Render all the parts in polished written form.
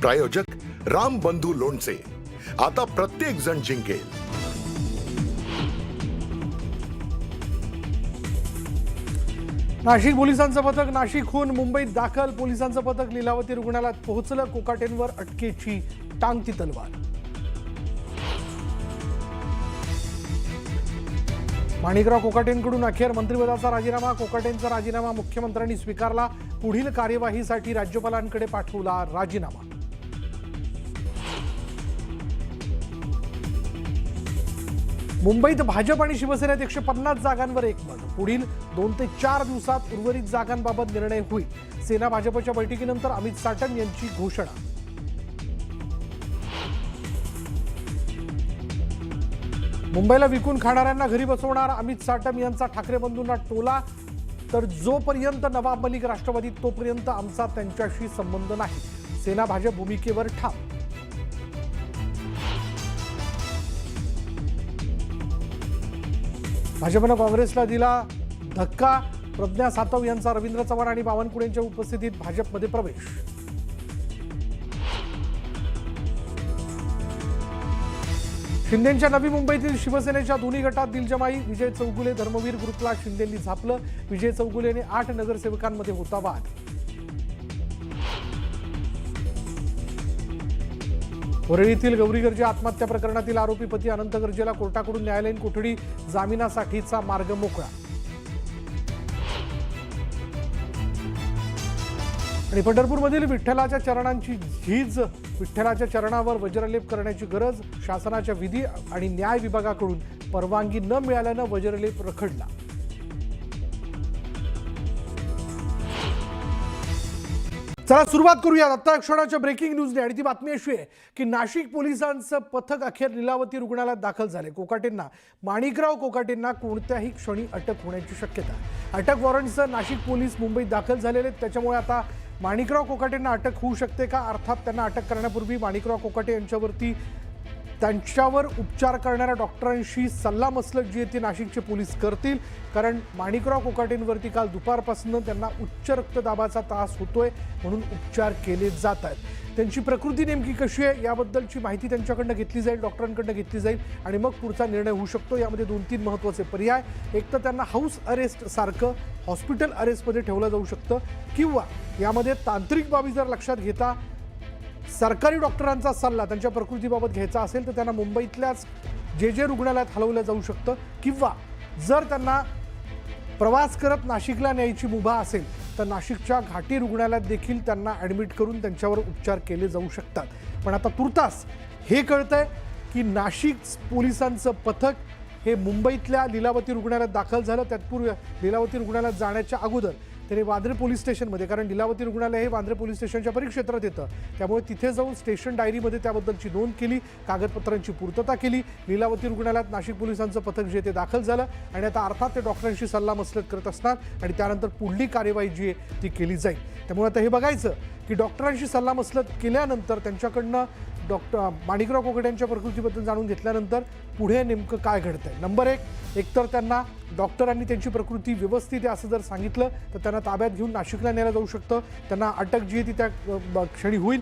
प्रायोजक राम बंधू लोणचे, आता प्रत्येक जण जिंकेल। नाशिक पोलिसांचं पथक नाशिकहून मुंबईत दाखल। पोलिसांचं पथक लीलावती रुग्णालयात पोहोचलं। कोकाटेंवर अटकेची टांगती तलवार। माणिकराव कोकाटेंकडून अखेर मंत्रिपदाचा राजीनामा। कोकाटेंचा राजीनामा मुख्यमंत्र्यांनी स्वीकारला। पुढील कार्यवाहीसाठी राज्यपालांकडे पाठवला राजीनामा। मुंबईत भाजप आणि शिवसेनेत 150 जागांवर एकमत। पुढील 2 ते 4 दिवसात उर्वरित जागांबाबत निर्णय होईल। सेना भाजपच्या बैठकीनंतर अमित साटम यांची घोषणा। मुंबईला विकून खाणाऱ्यांना घरी बसवणार अमित साटम यांचा ठाकरे बंधूंना टोला। तर जोपर्यंत नवाब मलिक राष्ट्रवादीत तोपर्यंत आमचा त्यांच्याशी संबंध नाही। सेना भाजप भूमिकेवर ठाम। भाजपनं काँग्रेसला दिला धक्का। प्रज्ञा सातव यांचा रवींद्र चव्हाण आणि बावनकुळेंच्या उपस्थितीत भाजपमध्ये प्रवेश। शिंदेंच्या नवी मुंबईतील शिवसेनेच्या दोन्ही गटात दिलजमाई। विजय चौगुले धर्मवीर ग्रुपला शिंदेंनी झापलं। विजय चौगुलेने 8 नगरसेवकांमध्ये होता वाद। वरळीतील गौरी गर्जे आत्महत्या प्रकरणातील आरोपी पती अनंत गर्जेला कोर्टाकडून न्यायालयीन कोठडी, जामिनासाठीचा मार्ग मोकळा। आणि पंढरपूरमधील विठ्ठलाच्या चरणांची झीज। विठ्ठलाच्या चरणावर वज्रलेप करण्याची गरज। शासनाच्या विधी आणि न्याय विभागाकडून परवानगी न मिळाल्यानं वज्रलेप रखडला। चला सुरुवात करूया आता क्षणाच्या ब्रेकिंग न्यूजने। आणि ती बातमी अशी आहे की नाशिक पोलिसांचं पथक अखेर लीलावती रुग्णालयात दाखल झाले। कोकाटेंना, माणिकराव कोकाटेंना कोणत्याही क्षणी अटक होण्याची शक्यता। अटक वॉरंटसह नाशिक पोलीस मुंबईत दाखल झालेले आहेत। त्याच्यामुळे आता माणिकराव कोकाटेंना अटक होऊ शकते का? अर्थात त्यांना अटक करण्यापूर्वी माणिकराव कोकाटे यांच्यावरती त्यांच्यावर उपचार करणाऱ्या डॉक्टरांशी सल्लामसलत जी आहे ती नाशिकचे पोलीस करतील। कारण माणिकराव कोकाटेंवरती काल दुपारपासून त्यांना उच्च रक्तदाबाचा त्रास होतोय, म्हणून उपचार केले जात आहेत। त्यांची प्रकृती नेमकी कशी आहे याबद्दलची माहिती त्यांच्याकडनं घेतली जाईल, डॉक्टरांकडनं घेतली जाईल आणि मग पुढचा निर्णय होऊ शकतो। यामध्ये 2-3 महत्त्वाचे पर्याय। एक तर त्यांना हाऊस अरेस्ट सारखं हॉस्पिटल अरेस्टमध्ये ठेवलं जाऊ शकतं, किंवा यामध्ये तांत्रिक बाबी जर लक्षात घेता सरकारी डॉक्टरांचा सल्ला त्यांच्या प्रकृतीबाबत घ्यायचा असेल तर त्यांना मुंबईतल्याच जे रुग्णालयात हलवलं जाऊ शकतं, किंवा जर त्यांना प्रवास करत नाशिकला न्यायची मुभा असेल तर नाशिकच्या घाटी रुग्णालयात देखील त्यांना ॲडमिट करून त्यांच्यावर उपचार केले जाऊ शकतात। पण आता तुर्तास हे कळतंय की नाशिक पोलिसांचं पथक हे मुंबईतल्या लीलावती रुग्णालयात दाखल झालं। तत्पूर्वी लीलावती रुग्णालयात जाण्याच्या अगोदर त्याने वांद्रे पोलीस स्टेशनमध्ये, कारण लीलावती रुग्णालय हे वांद्रे पोलीस स्टेशनच्या परिक्षेत्रात येतं, त्यामुळे तिथे जाऊन स्टेशन डायरीमध्ये त्याबद्दलची नोंद केली, कागदपत्रांची पूर्तता केली। लीलावती रुग्णालयात नाशिक पोलिसांचं पथक जे ते दाखल झालं आणि आता अर्थात ते डॉक्टरांशी सल्लामसलत करत असणार आणि त्यानंतर पुढली कार्यवाही जी आहे ती केली जाईल। त्यामुळे आता हे बघायचं की डॉक्टरांशी सल्लामसलत केल्यानंतर त्यांच्याकडनं माणिकराव कोकाटेंच्या प्रकृतीबद्दल जाणून घेतल्यानंतर पुढे नेमकं काय घडतंय। नंबर 1, एकतर त्यांना डॉक्टरांनी त्यांची प्रकृती व्यवस्थित आहे असं जर सांगितलं तर त्यांना ताब्यात घेऊन नाशिकला नेलं जाऊ शकतं, त्यांना अटक जी आहे ती त्या क्षणी होईल।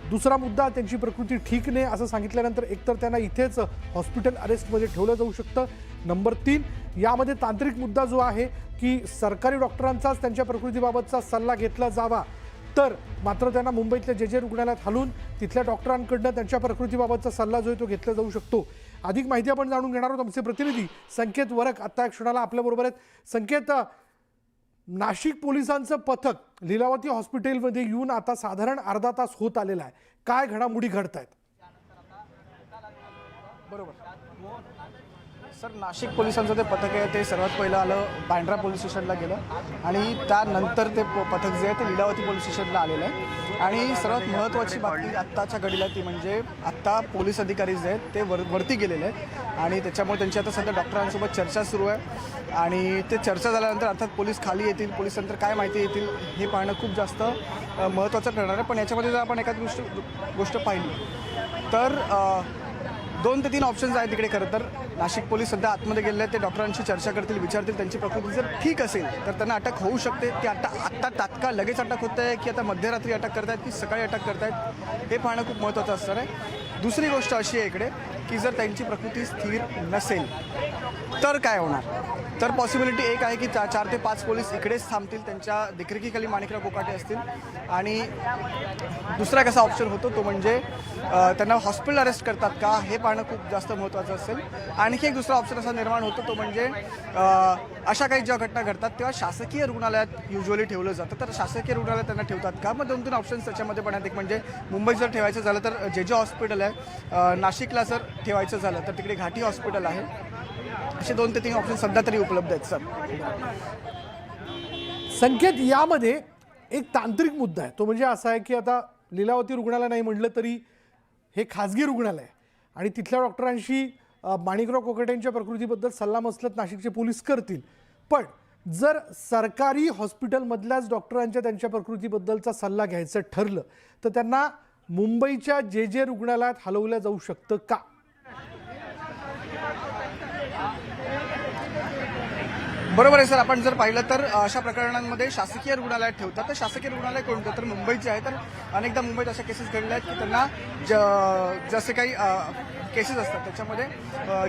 दुसरा मुद्दा, त्यांची प्रकृती ठीक नाही असं सांगितल्यानंतर एकतर त्यांना इथेच हॉस्पिटल अरेस्टमध्ये ठेवलं जाऊ शकतं। नंबर 3, यामध्ये तांत्रिक मुद्दा जो आहे की सरकारी डॉक्टरांचाच त्यांच्या प्रकृतीबाबतचा सल्ला घेतला जावा, तर मात्र त्यांना मुंबईतल्या जे रुग्णालयात हलवून तिथल्या डॉक्टरांकडनं त्यांच्या प्रकृतीबाबतचा सल्ला जो आहे तो घेतला जाऊ शकतो। अधिक माहिती आपण जाणून घेणार आहोत। आमचे प्रतिनिधी संकेत वरक आता क्षणाला आपल्याबरोबर आहेत। संकेत, नाशिक पोलिसांचं पथक लीलावती हॉस्पिटलमध्ये येऊन आता साधारण अर्धा तास होत आलेला आहे, काय घडामोडी घडतायत? बरोबर सर, नाशिक पोलिसांचं ते पथक आहे ते सर्वात पहिलं आलं बांद्रा पोलीस स्टेशनला गेलं आणि त्यानंतर ते पथक जे आहे ते लीलावती पोलीस स्टेशनला आलेलं आहे। आणि सर्वात महत्त्वाची बातमी आत्ताच्या घडीला ती म्हणजे आत्ता पोलीस अधिकारी जे आहेत ते वरती गेलेले आहेत आणि त्याच्यामुळे त्यांची आता सध्या डॉक्टरांसोबत चर्चा सुरू आहे आणि ते चर्चा झाल्यानंतर अर्थात पोलीस खाली येतील, पोलिसांनंतर काय माहिती येतील हे पाहणं खूप जास्त महत्त्वाचं ठरणार आहे। पण याच्यामध्ये जर आपण एखादी गोष्ट पाहिली तर 2 ते 3 ऑप्शन्स आहेत तिकडे खरं तर। नाशिक पोलीस सध्या आतमध्ये गेलेले आहेत. ते डॉक्टरांशी चर्चा करतील, विचारतील त्यांची प्रकृती जर ठीक असेल तर त्यांना अटक होऊ शकते. ती आत्ता तात्काळ लगेच अटक होत आहे की आता मध्यरात्री अटक करतायत की सकाळी अटक करतायत हे पाहणं खूप महत्त्वाचं असणार आहे. दुसरी गोष्ट अशी आहे इकडे की जर त्यांची प्रकृती स्थिर नसेल तर काय होणार. तर पॉसिबिलिटी एक आहे की 4 ते 5 पोलीस इकडेच थांबतील, त्यांच्या देखरेखीखाली माणिकराव कोकाटे असतील. आणि दुसरा कसा ऑप्शन होतो तो म्हणजे त्यांना हॉस्पिटल अरेस्ट करतात का हे पाहणं खूप जास्त महत्त्वाचं असेल. आणखी एक दुसरा ऑप्शन असा निर्माण होतो तो म्हणजे अशा काही ज्या घटना घडतात तेव्हा शासकीय रुग्णालयात युजली ठेवलं जातं. तर शासकीय रुग्णालयात त्यांना ठेवतात का. मग 2-3 ऑप्शन्स त्याच्यामध्ये पण आहेत. एक म्हणजे मुंबईत जर ठेवायचं झालं तर जे हॉस्पिटल आहे, नाशिकला जर ठेवायचं झालं तर तिकडे घाटी हॉस्पिटल आहे. असे 2 ते 3 ऑप्शन सध्या तरी उपलब्ध आहेत. सर संकेत, यामध्ये एक तांत्रिक मुद्दा आहे, तो म्हणजे असा आहे की आता लीलावती रुग्णालय नाही म्हटलं तरी हे खाजगी रुग्णालय आहे आणि तिथल्या डॉक्टरांशी माणिकराव कोकाटेंच्या प्रकृतीबद्दल सल्लामसलत नाशिकचे पोलीस करतील. पण जर सरकारी हॉस्पिटलमधल्याच डॉक्टरांच्या त्यांच्या प्रकृतीबद्दलचा सल्ला घ्यायचं ठरलं तर त्यांना मुंबईच्या जे रुग्णालयात हलवलं जाऊ शकतं का. बरोबर आहे सर. आपण जर पाहिलं तर अशा प्रकरणांमध्ये शासकीय रुग्णालयात ठेवतात. तर शासकीय रुग्णालय कोणतं तर मुंबईचे आहे. तर अनेकदा मुंबईत अशा केसेस घडल्या आहेत की त्यांना जसे काही केसेस असतात त्याच्यामध्ये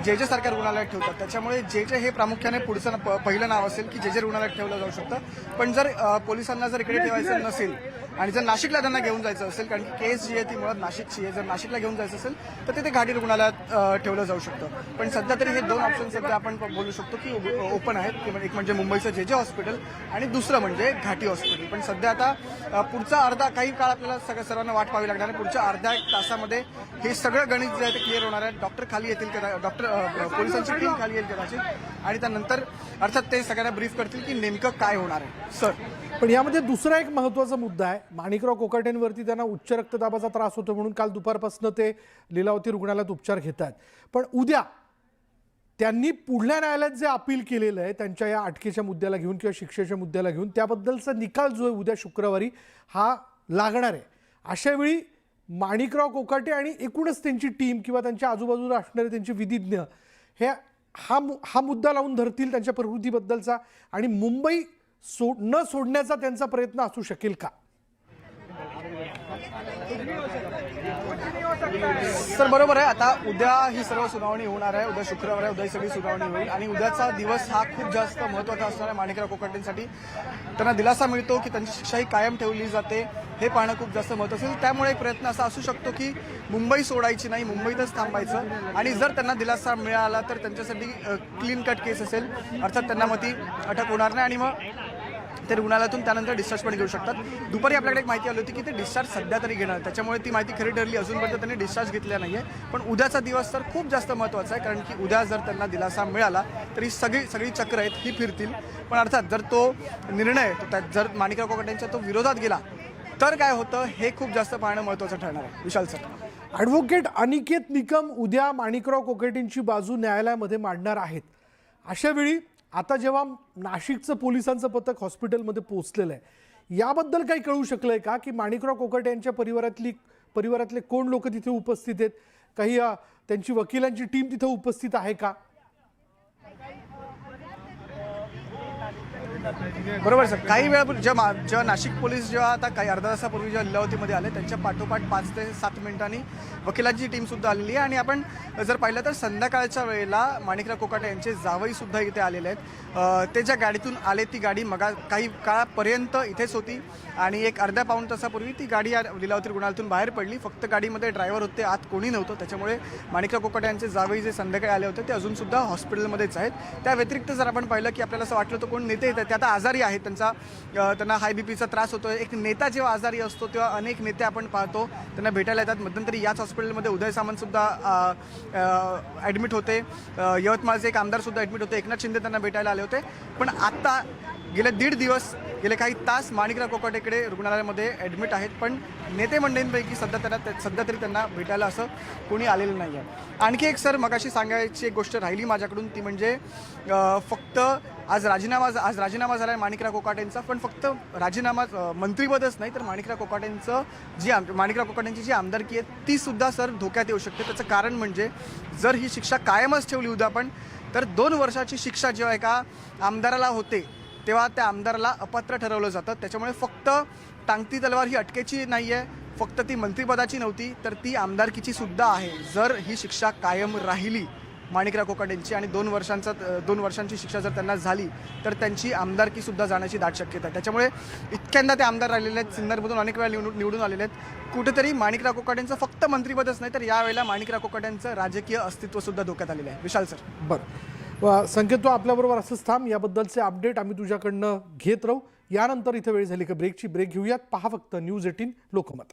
जे सारख्या रुग्णालयात ठेवतात. त्याच्यामुळे जे हे प्रामुख्याने पुढचं पहिलं नाव असेल की जे रुग्णालयात ठेवलं जाऊ शकतं. पण जर पोलिसांना जर इकडे ठेवायचं नसेल आणि जर नाशिकला त्यांना घेऊन जायचं असेल, कारण की केस जी आहे ती मुळात नाशिकची आहे, जर नाशिकला घेऊन जायचं असेल तर तिथे घाटी रुग्णालयात ठेवलं जाऊ शकतं. पण सध्या तरी हे 2 ऑप्शन सध्या आपण बोलू शकतो की ओपन आहेत. एक म्हणजे मुंबईचं जे हॉस्पिटल आणि दुसरं म्हणजे घाटी हॉस्पिटल. पण सध्या आता पुढचा काही काळ आपल्याला सर्वांना वाट पाहावी लागणार आहे. पुढच्या अर्ध्या 1 तासामध्ये हे सगळं गणित जे आहे ते क्लिअर होणार आहे. डॉक्टर खाली येतील, पोलिसांची टीम खाली येईल कदाचित आणि त्यानंतर अर्थात ते सगळ्यांना ब्रीफ करतील की नेमकं काय होणार आहे. सर पण यामध्ये दुसरा एक महत्त्वाचा मुद्दा आहे. माणिकराव कोकाटेंवरती त्यांना उच्च रक्तदाबाचा त्रास होतो म्हणून काल दुपारपासून ते लीलावती रुग्णालयात उपचार घेत आहेत. पण उद्या त्यांनी पुढल्या न्यायालयात जे अपील केलेलं आहे त्यांच्या या अटकेच्या मुद्द्याला घेऊन किंवा शिक्षेच्या मुद्द्याला घेऊन, त्याबद्दलचा निकाल जो आहे उद्या शुक्रवारी हा लागणार आहे. अशावेळी माणिकराव कोकाटे आणि एकूणच त्यांची टीम किंवा त्यांच्या आजूबाजूला असणारे त्यांचे विधिज्ञ हे हा मुद्दा लावून धरतील त्यांच्या प्रकृतीबद्दलचा आणि मुंबई न सोडण्याचा त्यांचा प्रयत्न असू शकेल का. सर बरोबर आहे. आता उद्या ही सर्व सुनावणी होणार आहे. उद्या शुक्रवार आहे, उद्या सगळी सुनावणी होईल आणि उद्याचा दिवस हा खूप जास्त महत्त्वाचा असणार आहे माणिकराव कोकाटेंसाठी. त्यांना दिलासा मिळतो की त्यांची शिक्षा ही कायम ठेवली जाते हे पाहणं खूप जास्त महत्त्वाचं असेल. त्यामुळे एक प्रयत्न असा असू शकतो की मुंबई सोडायची नाही, मुंबईतच थांबायचं आणि जर त्यांना दिलासा मिळाला तर त्यांच्यासाठी क्लीन कट केस असेल, अर्थात त्यांना मग ती अटक होणार नाही आणि मग ते रुग्णालयातून त्यानंतर डिस्चार्ज पण घेऊ शकतात. दुपारी आपल्याकडे एक माहिती आली होती की ते डिस्चार्ज सध्या तरी घेणार, त्याच्यामुळे ती माहिती खरी ठरली. अजूनपर्यंत त्यांनी डिस्चार्ज घेतलेला नाही आहे. पण उद्याचा दिवस तर खूप जास्त महत्त्वाचा आहे, कारण की उद्या जर त्यांना दिलासा मिळाला तरी सगळी चक्र आहेत ही फिरतील. पण अर्थात जर तो निर्णय जर माणिकराव कोकाटेंच्या तो विरोधात गेला तर काय होतं हे खूप जास्त पाहणं महत्त्वाचं ठरणार आहे. विशाल सर. ॲडव्होकेट अनिकेत निकम उद्या माणिकराव कोकाटेंची बाजू न्यायालयामध्ये मांडणार आहेत. अशावेळी आता जेव्हा नाशिकचं पोलिसांचं पथक हॉस्पिटलमध्ये पोहोचलेलं आहे, याबद्दल काही कळू शकलंय का की माणिकराव कोकाटे यांच्या परिवारातले कोण लोक तिथे उपस्थित आहेत, काही त्यांची वकिलांची टीम तिथे उपस्थित आहे का. बरोबर सर. काही वेळापूर्वी जेव्हा नाशिक पोलीस जेव्हा आता काही अर्धा तासापूर्वी जेव्हा लीलावतीमध्ये आले त्यांच्या पाठोपाठ 5 ते 7 मिनिटांनी वकिलांची टीम सुद्धा आलेली आहे. आणि आपण जर पाहिलं तर संध्याकाळच्या वेळेला माणिकराव कोकाटे यांचे जावई सुद्धा इथे आलेले आहेत. ते ज्या गाडीतून आले ती गाडी काही काळापर्यंत इथेच होती आणि एक अर्ध्या-पाऊण तासापूर्वी ती गाडी लीलावती रुग्णालयातून बाहेर पडली. फक्त गाडीमध्ये ड्रायव्हर होते, आत कोणी नव्हतं. त्याच्यामुळे माणिकराव कोकाटे यांचे जावई जे संध्याकाळी आले होते ते अजून सुद्धा हॉस्पिटलमध्येच आहेत. त्या व्यतिरिक्त जर आपण पाहिलं की आपल्याला असं वाटलं तर कोण नेते येतात, ते आता आजारी आहेत, त्यांना हाय बीपीचा त्रास होतो. एक नेता जेव्हा आजारी असतो तेव्हा अनेक नेते आपण पाहतो त्यांना भेटायला येतात. मध्यंतरी याच हॉस्पिटलमध्ये उदय सामंत सुद्धा ॲडमिट होते, यवतमाळचे एक आमदार सुद्धा ॲडमिट होते, एकनाथ शिंदे त्यांना भेटायला आले होते. पण आता गेले 1.5 दिवस गेले काही तास माणिकराव कोकाटेकडे रुग्णालयामध्ये ॲडमिट आहेत, पण नेते मंडळींपैकी सध्या तरी त्यांना भेटायला असं कोणी आलेलं नाही आहे. आणखी एक सर मगाशी सांगायची एक गोष्ट राहिली माझ्याकडून, ती म्हणजे फक्त आज राजीनामा झाला आहे माणिकराव कोकाटेंचा, पण फक्त राजीनामा मंत्रिपदच नाही तर माणिकराव कोकाटेंची जी आमदारकी आहे ती सुद्धा सर धोक्यात येऊ शकते. त्याचं कारण म्हणजे जर ही शिक्षा कायमच ठेवली उद्या आपण, तर 2 वर्षाची शिक्षा जेव्हा एका आमदाराला होते तेव्हा त्या आमदाराला अपात्र ठरवलं जातं. त्याच्यामुळे फक्त टांगती तलवार ही अटकेची नाही आहे, फक्त ती मंत्रिपदाची नव्हती तर ती आमदारकीची सुद्धा आहे. जर ही शिक्षा कायम राहिली माणिकराव कोकाटेंची आणि 2 वर्षांची शिक्षा जर त्यांना झाली तर त्यांची आमदारकी सुद्धा जाण्याची दाट शक्यता आहे. त्याच्यामुळे इतक्यांदा ते आमदार राहिलेले आहेत, सिन्नरमधून अनेक वेळा निवडून आलेले आहेत. कुठेतरी माणिकराव कोकाटेंचं फक्त मंत्रिपदच नाही तर यावेळेला माणिकराव कोकाटेंचं राजकीय अस्तित्व सुद्धा धोक्यात आलेलं आहे. विशाल सर. बरं संकेत, तू आपल्याबरोबर असंच थांब. याबद्दलचे अपडेट आम्ही तुझ्याकडनं घेत राहू. यानंतर इथं वेळ झाली का ब्रेकची. ब्रेक घेऊयात. पहा फक्त न्यूज 18 लोकमत.